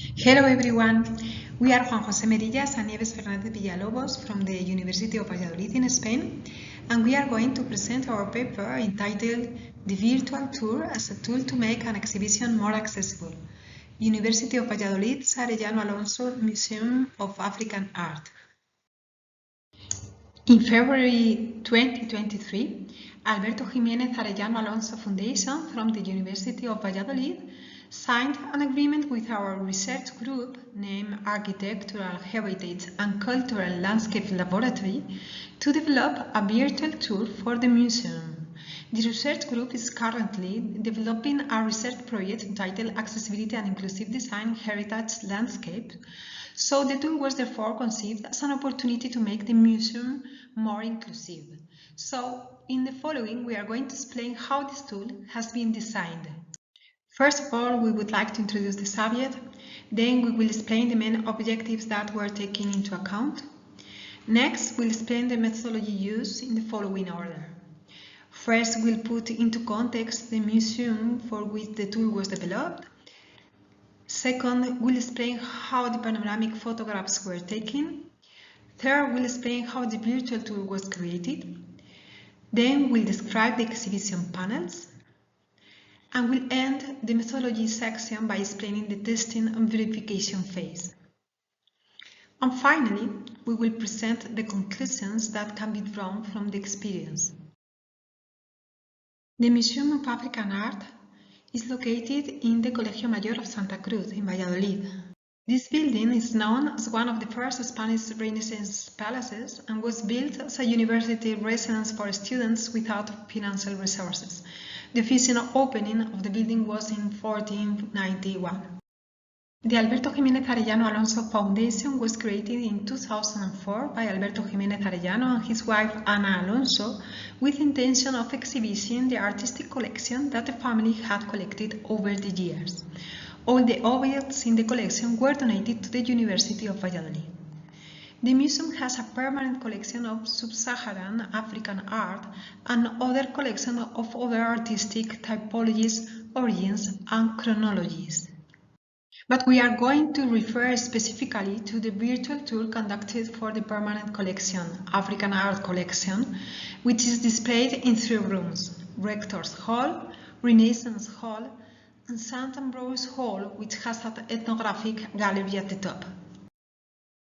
Hello everyone, we are Juan José Merillas and Nieves Fernández Villalobos from the University of Valladolid in Spain, and we are going to present our paper entitled The Virtual Tour as a Tool to Make an Exhibition More Accessible. University of Valladolid's Arellano Alonso Museum of African Art. In February 2023, Alberto Jiménez-Arellano Alonso Foundation from the University of Valladolid signed an agreement with our research group named Architectural Heritage and Cultural Landscape Laboratory to develop a virtual tour for the museum. The research group is currently developing a research project entitled Accessibility and Inclusive Design Heritage Landscape, so the tour was therefore conceived as an opportunity to make the museum more inclusive. So, in the following, we are going to explain how this tool has been designed. First of all, we would like to introduce the subject, then we will explain the main objectives that were taken into account. Next, we'll explain the methodology used in the following order. First, we'll put into context the museum for which the tool was developed. Second, we'll explain how the panoramic photographs were taken. Third, we'll explain how the virtual tour was created. Then we'll describe the exhibition panels. And we'll end the methodology section by explaining the testing and verification phase. And finally, we will present the conclusions that can be drawn from the experience. The Museum of African Art is located in the Colegio Mayor of Santa Cruz in Valladolid. This building is known as one of the first Spanish Renaissance palaces and was built as a university residence for students without financial resources. The official opening of the building was in 1491. The Alberto Jiménez-Arellano Alonso Foundation was created in 2004 by Alberto Jiménez-Arellano and his wife Ana Alonso with the intention of exhibiting the artistic collection that the family had collected over the years. All the objects in the collection were donated to the University of Valladolid. The museum has a permanent collection of sub-Saharan African art and other collection of other artistic typologies, origins, and chronologies. But we are going to refer specifically to the virtual tour conducted for the permanent collection, African art collection, which is displayed in 3 rooms: Rector's Hall, Renaissance Hall, and St. Ambrose Hall, which has an ethnographic gallery at the top.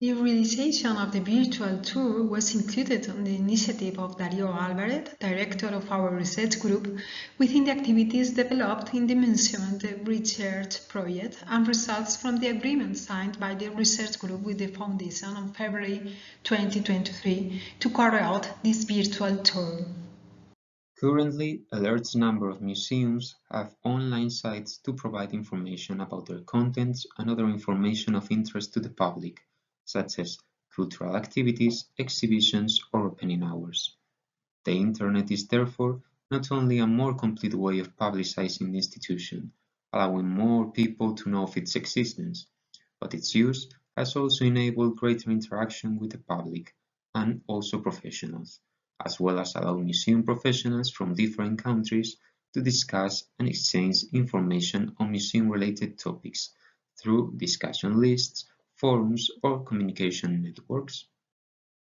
The realization of the virtual tour was included on the initiative of Dario Alvarez, director of our research group, within the activities developed in the mentioned research project and results from the agreement signed by the research group with the Foundation on February 2023 to carry out this virtual tour. Currently, a large number of museums have online sites to provide information about their contents and other information of interest to the public, such as cultural activities, exhibitions, or opening hours. The Internet is therefore not only a more complete way of publicizing the institution, allowing more people to know of its existence, but its use has also enabled greater interaction with the public and also professionals, as well as allow museum professionals from different countries to discuss and exchange information on museum-related topics through discussion lists, forums, or communication networks.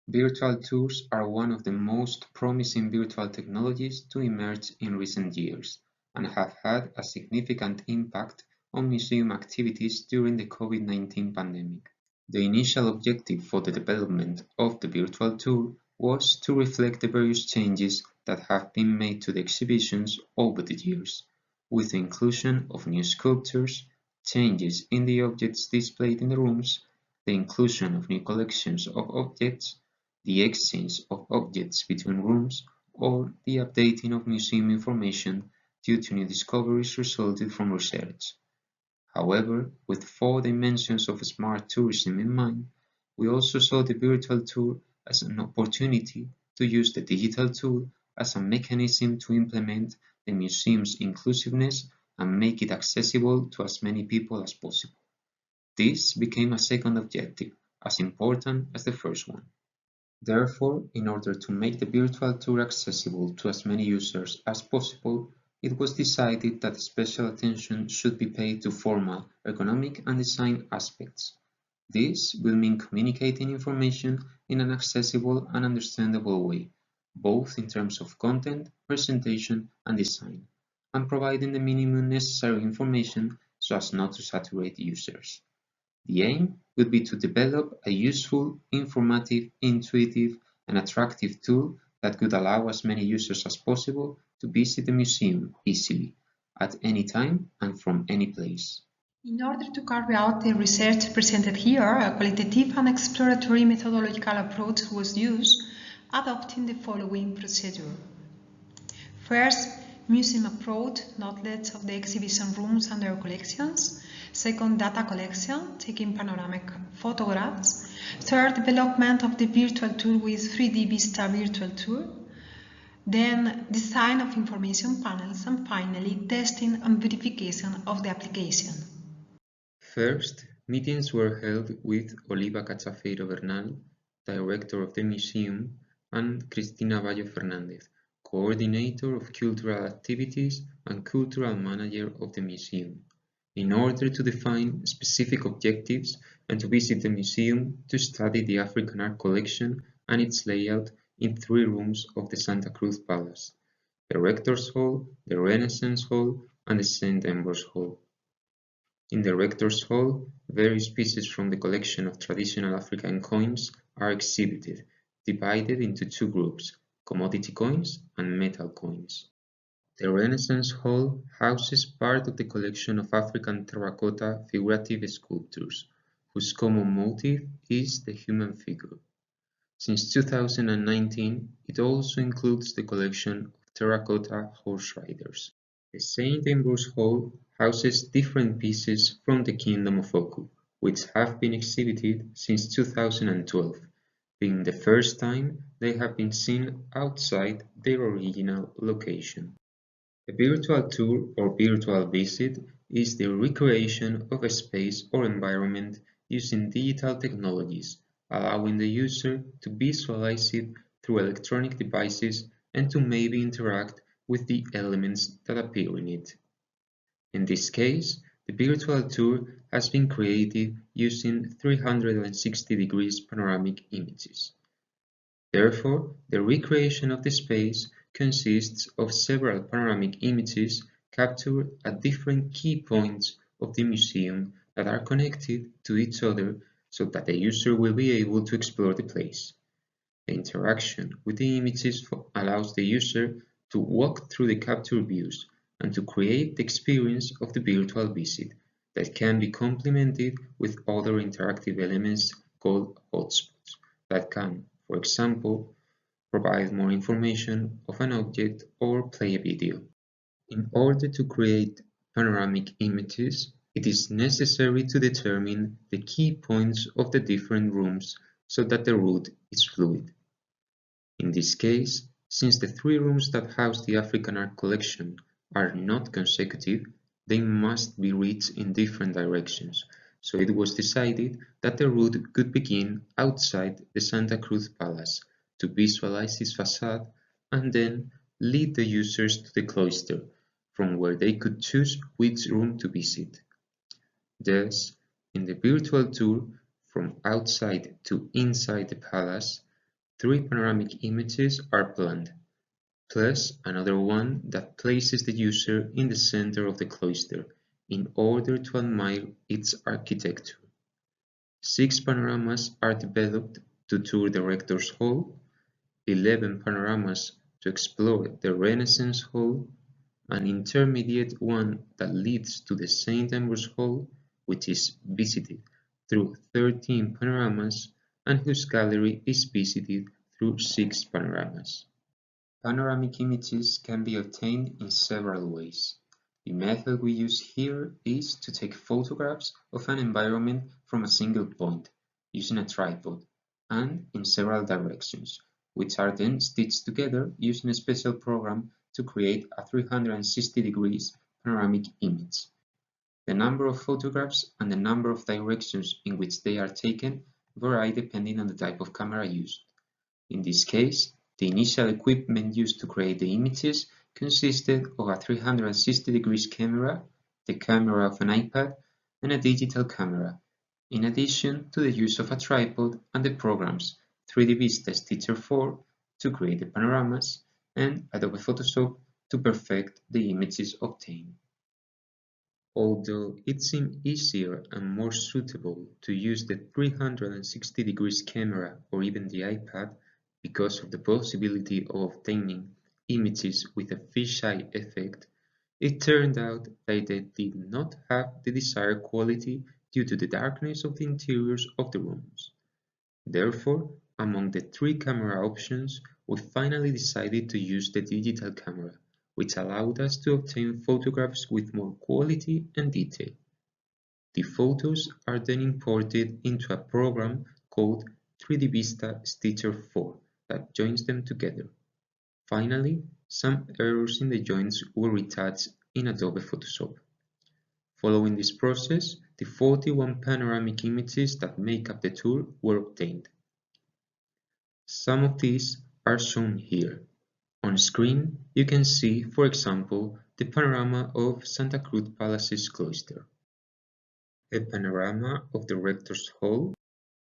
Virtual tours are one of the most promising virtual technologies to emerge in recent years and have had a significant impact on museum activities during the COVID-19 pandemic. The initial objective for the development of the virtual tour was to reflect the various changes that have been made to the exhibitions over the years, with the inclusion of new sculptures, changes in the objects displayed in the rooms, the inclusion of new collections of objects, the exchange of objects between rooms, or the updating of museum information due to new discoveries resulted from research. However, with 4 dimensions of smart tourism in mind, we also saw the virtual tour as an opportunity to use the digital tool as a mechanism to implement the museum's inclusiveness and make it accessible to as many people as possible. This became a second objective, as important as the first one. Therefore, in order to make the virtual tour accessible to as many users as possible, it was decided that special attention should be paid to formal, ergonomic, and design aspects. This will mean communicating information in an accessible and understandable way, both in terms of content, presentation, and design, and providing the minimum necessary information so as not to saturate users. The aim would be to develop a useful, informative, intuitive, and attractive tool that could allow as many users as possible to visit the museum easily, at any time and from any place. In order to carry out the research presented here, a qualitative and exploratory methodological approach was used, adopting the following procedure. First, museum approach, knowledge of the exhibition rooms and their collections. Second, data collection, taking panoramic photographs. Third, development of the virtual tour with 3D Vista virtual tour. Then, design of information panels, and finally, testing and verification of the application. First, meetings were held with Oliva Cachafeiro Bernal, director of the museum, and Cristina Bayo Fernandez, coordinator of cultural activities and cultural manager of the museum, in order to define specific objectives and to visit the museum to study the African art collection and its layout in 3 rooms of the Santa Cruz Palace: the Rector's Hall, the Renaissance Hall, and the St. Ambrose Hall. In the Rector's Hall, various pieces from the collection of traditional African coins are exhibited, divided into 2 groups: commodity coins and metal coins. The Renaissance Hall houses part of the collection of African terracotta figurative sculptures, whose common motif is the human figure. Since 2019, it also includes the collection of terracotta horse riders. The St. Ambrose Hall houses different pieces from the Kingdom of Oku, which have been exhibited since 2012, being the first time they have been seen outside their original location. A virtual tour or virtual visit is the recreation of a space or environment using digital technologies, allowing the user to visualize it through electronic devices and to maybe interact with the elements that appear in it. In this case, the virtual tour has been created using 360 degrees panoramic images. Therefore, the recreation of the space consists of several panoramic images captured at different key points of the museum that are connected to each other so that the user will be able to explore the place. The interaction with the images allows the user to walk through the captured views and to create the experience of the virtual visit that can be complemented with other interactive elements called hotspots that can, for example, provide more information of an object or play a video. In order to create panoramic images, it is necessary to determine the key points of the different rooms so that the route is fluid. In this case, since the 3 rooms that house the African art collection are not consecutive, they must be reached in different directions, so it was decided that the route could begin outside the Santa Cruz Palace to visualize its facade and then lead the users to the cloister, from where they could choose which room to visit. Thus, in the virtual tour from outside to inside the palace, 3 panoramic images are planned, plus another one that places the user in the center of the cloister in order to admire its architecture. 6 panoramas are developed to tour the Rector's Hall, 11 panoramas to explore the Renaissance Hall, an intermediate one that leads to the St. Ambrose Hall, which is visited through 13 panoramas and whose gallery is visited through 6 panoramas. Panoramic images can be obtained in several ways. The method we use here is to take photographs of an environment from a single point, using a tripod, and in several directions, which are then stitched together using a special program to create a 360 degrees panoramic image. The number of photographs and the number of directions in which they are taken vary depending on the type of camera used. In this case, the initial equipment used to create the images consisted of a 360 degrees camera, the camera of an iPad, and a digital camera, in addition to the use of a tripod and the programs 3D Vista Stitcher 4 to create the panoramas and Adobe Photoshop to perfect the images obtained. Although it seemed easier and more suitable to use the 360 degrees camera or even the iPad because of the possibility of obtaining images with a fisheye effect, it turned out that they did not have the desired quality due to the darkness of the interiors of the rooms. Therefore, among the three camera options, we finally decided to use the digital camera, which allowed us to obtain photographs with more quality and detail. The photos are then imported into a program called 3D Vista Stitcher 4 that joins them together. Finally, some errors in the joints were retouched in Adobe Photoshop. Following this process, the 41 panoramic images that make up the tour were obtained. Some of these are shown here. On screen, you can see, for example, the panorama of Santa Cruz Palace's cloister, a panorama of the Rector's Hall,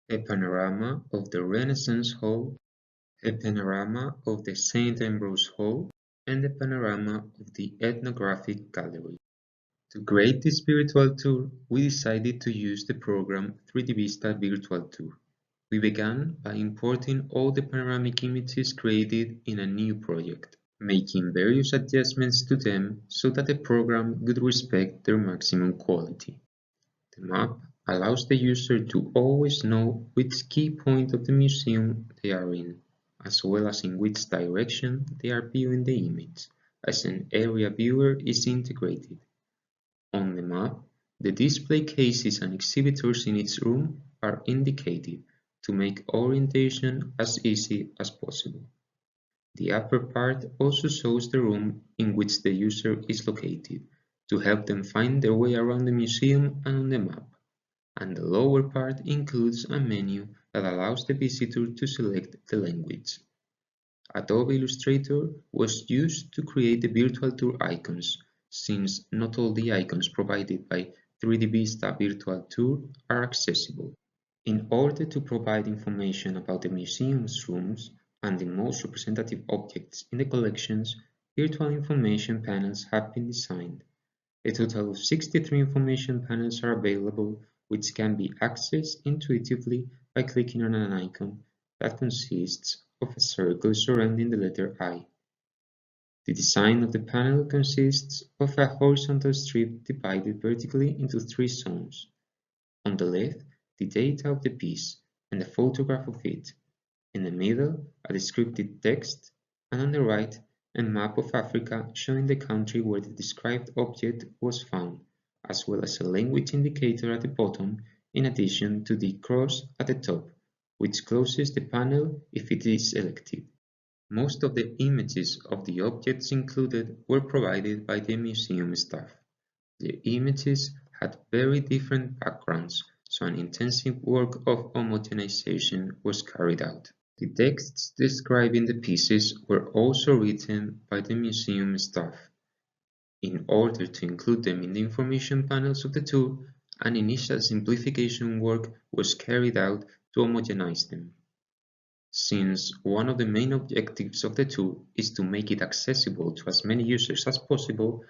a panorama of the Renaissance Hall, a panorama of the St. Ambrose Hall, and a panorama of the Ethnographic Gallery. To create this virtual tour, we decided to use the program 3D Vista Virtual Tour. We began by importing all the panoramic images created in a new project, making various adjustments to them so that the program would respect their maximum quality. The map allows the user to always know which key point of the museum they are in, as well as in which direction they are viewing the image, as an area viewer is integrated. On the map, the display cases and exhibitors in each room are indicated to make orientation as easy as possible. The upper part also shows the room in which the user is located to help them find their way around the museum and on the map, and the lower part includes a menu that allows the visitor to select the language. Adobe Illustrator was used to create the virtual tour icons, since not all the icons provided by 3D Vista Virtual Tour are accessible. In order to provide information about the museum's rooms and the most representative objects in the collections, virtual information panels have been designed. A total of 63 information panels are available, which can be accessed intuitively by clicking on an icon that consists of a circle surrounding the letter I. The design of the panel consists of a horizontal strip divided vertically into three zones. On the left, the data of the piece and a photograph of it. In the middle, a descriptive text, and on the right, a map of Africa showing the country where the described object was found, as well as a language indicator at the bottom, in addition to the cross at the top, which closes the panel if it is selected. Most of the images of the objects included were provided by the museum staff. The images had very different backgrounds, so an intensive work of homogenization was carried out. The texts describing the pieces were also written by the museum staff. In order to include them in the information panels of the tour, an initial simplification work was carried out to homogenize them. Since one of the main objectives of the tour is to make it accessible to as many users as possible,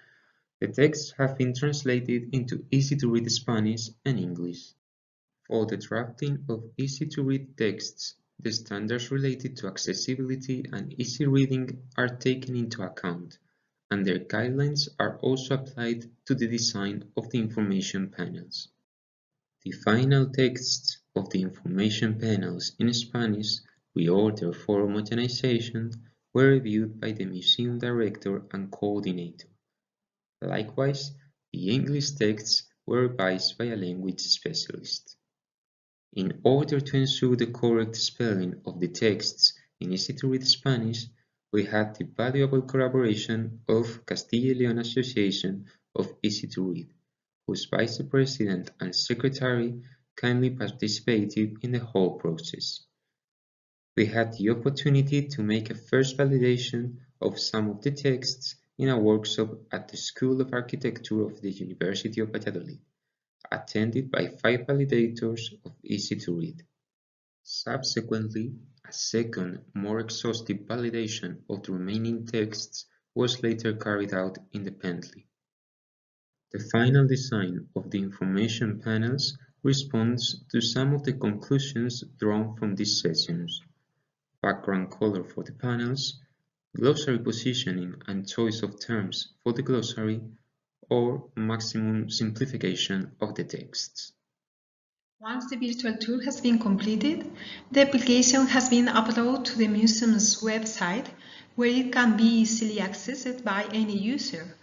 the texts have been translated into easy-to-read Spanish and English. For the drafting of easy-to-read texts, the standards related to accessibility and easy reading are taken into account, and their guidelines are also applied to the design of the information panels. The final texts of the information panels in Spanish, reordered for homogenization, were reviewed by the museum director and coordinator. Likewise, the English texts were revised by a language specialist. In order to ensure the correct spelling of the texts in easy-to-read Spanish, we had the valuable collaboration of Castilla y León Association of Easy to Read, whose vice president and secretary kindly participated in the whole process. We had the opportunity to make a first validation of some of the texts in a workshop at the School of Architecture of the University of Valladolid, attended by 5 validators of Easy to Read. Subsequently, a second, more exhaustive validation of the remaining texts was later carried out independently. The final design of the information panels responds to some of the conclusions drawn from these sessions: background color for the panels, glossary positioning and choice of terms for the glossary, or maximum simplification of the texts. Once the virtual tour has been completed, the application has been uploaded to the museum's website, where it can be easily accessed by any user,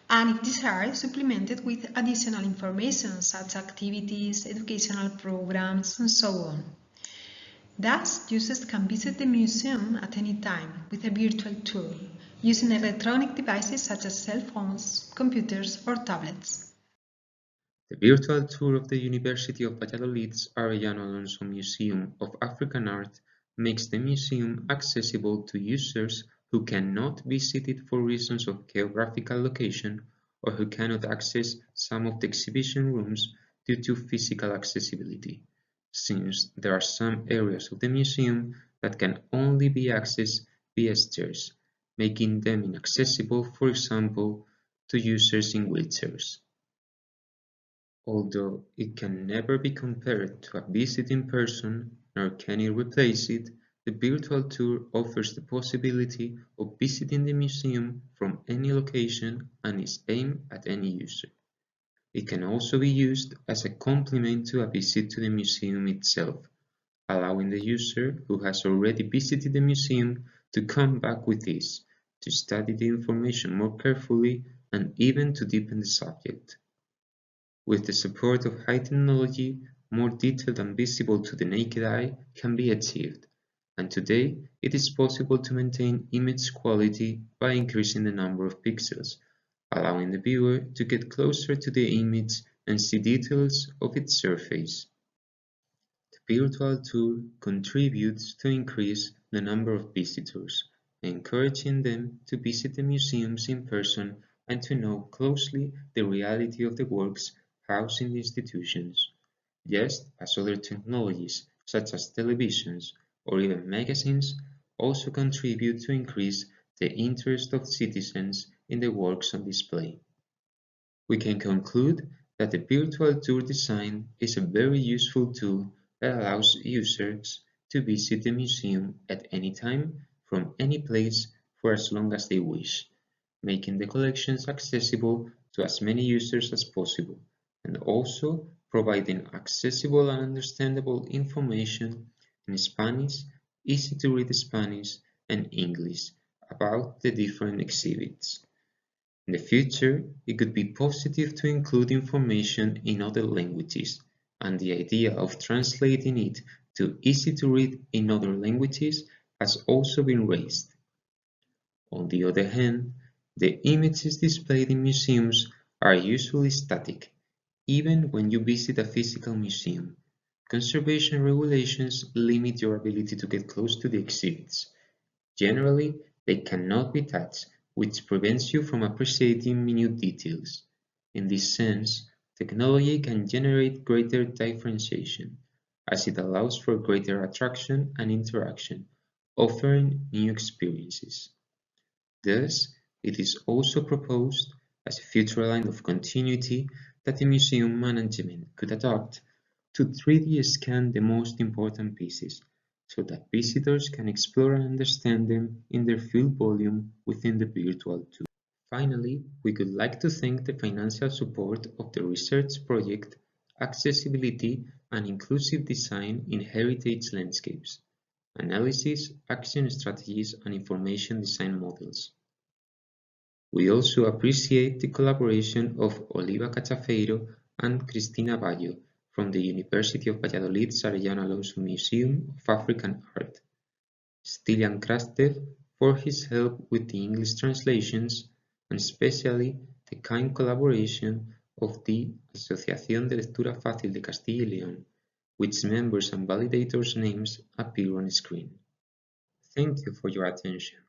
and if desired, supplemented with additional information such as activities, educational programs, and so on. Thus, users can visit the museum at any time with a virtual tour, using electronic devices such as cell phones, computers, or tablets. The virtual tour of the University of Valladolid's Arellano Alonso Museum of African Art makes the museum accessible to users who cannot visit it for reasons of geographical location or who cannot access some of the exhibition rooms due to physical accessibility, since there are some areas of the museum that can only be accessed via stairs, making them inaccessible, for example, to users in wheelchairs. Although it can never be compared to a visit in person, nor can it replace it, the virtual tour offers the possibility of visiting the museum from any location and is aimed at any user. It can also be used as a complement to a visit to the museum itself, allowing the user who has already visited the museum to come back with ease, to study the information more carefully, and even to deepen the subject. With the support of high technology, more detailed and visible to the naked eye can be achieved, and today it is possible to maintain image quality by increasing the number of pixels, allowing the viewer to get closer to the image and see details of its surface. The virtual tour contributes to increase the number of visitors, encouraging them to visit the museums in person and to know closely the reality of the works housed in the institutions, just as other technologies such as televisions or even magazines also contribute to increase the interest of citizens in the works on display. We can conclude that the virtual tour design is a very useful tool that allows users to visit the museum at any time from any place for as long as they wish, making the collections accessible to as many users as possible, and also providing accessible and understandable information in Spanish, easy to read Spanish, and English about the different exhibits. In the future, it could be positive to include information in other languages, and the idea of translating it to easy to read in other languages has also been raised. On the other hand, the images displayed in museums are usually static, even when you visit a physical museum. Conservation regulations limit your ability to get close to the exhibits. Generally, they cannot be touched, which prevents you from appreciating minute details. In this sense, technology can generate greater differentiation, as it allows for greater attraction and interaction, offering new experiences. Thus, it is also proposed as a future line of continuity that the museum management could adopt to 3D scan the most important pieces, so that visitors can explore and understand them in their full volume within the virtual tour. Finally, we would like to thank the financial support of the research project Accessibility and Inclusive Design in Heritage Landscapes, Analysis, Action Strategies and Information Design Models. We also appreciate the collaboration of Oliva Cachafeiro and Cristina Bayo from the University of Valladolid's Arellano Alonso Museum of African Art, Stilian Krastev for his help with the English translations, and especially the kind collaboration of the Asociación de Lectura Fácil de Castilla y León, which members and validators' names appear on screen. Thank you for your attention.